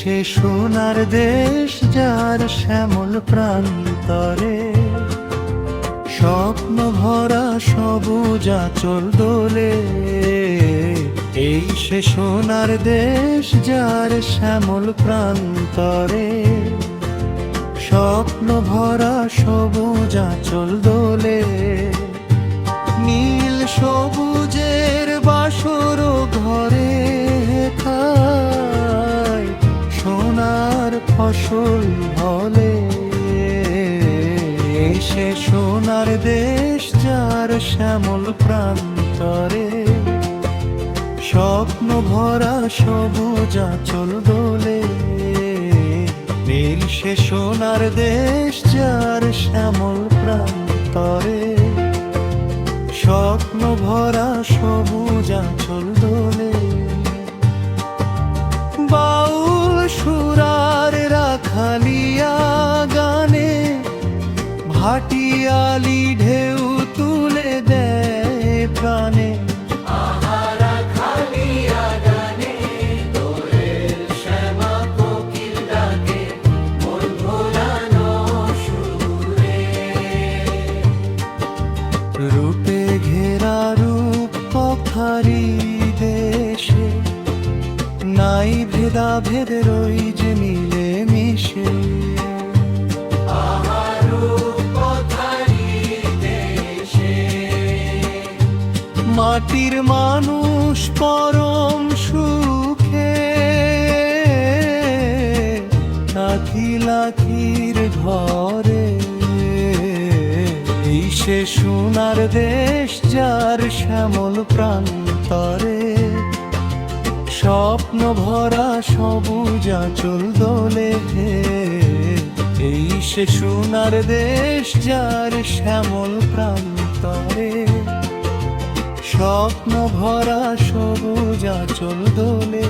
সে সোনার দেশ যার শ্যামল প্রান্তরে স্বপ্ন ভরা সবুজ আঁচল দোলে। এই সে সোনার দেশ যার শ্যামল প্রান্তরে স্বপ্ন ভরা সবুজ আঁচল দোলে। নীল সবুজের বাসর ঘরে খায় সোনার ফসল ফলে। সে সোনার দেশ যার শ্যামল প্রান্তরে স্বপ্ন ভরা সবুজ আঁচল দোলে। নীল সে সোনার দেশ যার শ্যামল প্রান্তরে স্বপ্ন ভরা সবুজ আঁচল দোলে। বাউল সুরার রাখালিয়া গানে ভাটিয়ালি ঢেউ তুলে দেয় প্রাণে। রূপে ঘেরা রূপ পখারি দেশে নাই ভেদাভেদ রই যে মিলে মিশে। মাটির মানুষ পরম সুখে লাখি লাখির ঘরে। এই সে সোনার দেশ যার শ্যামল প্রান্তরে স্বপ্ন ভরা সবুজ আঁচল দোলে। এই সে সোনার দেশ যার শ্যামল প্রান্তরে স্বপ্ন ভরা সবুজ আঁচল দোলে।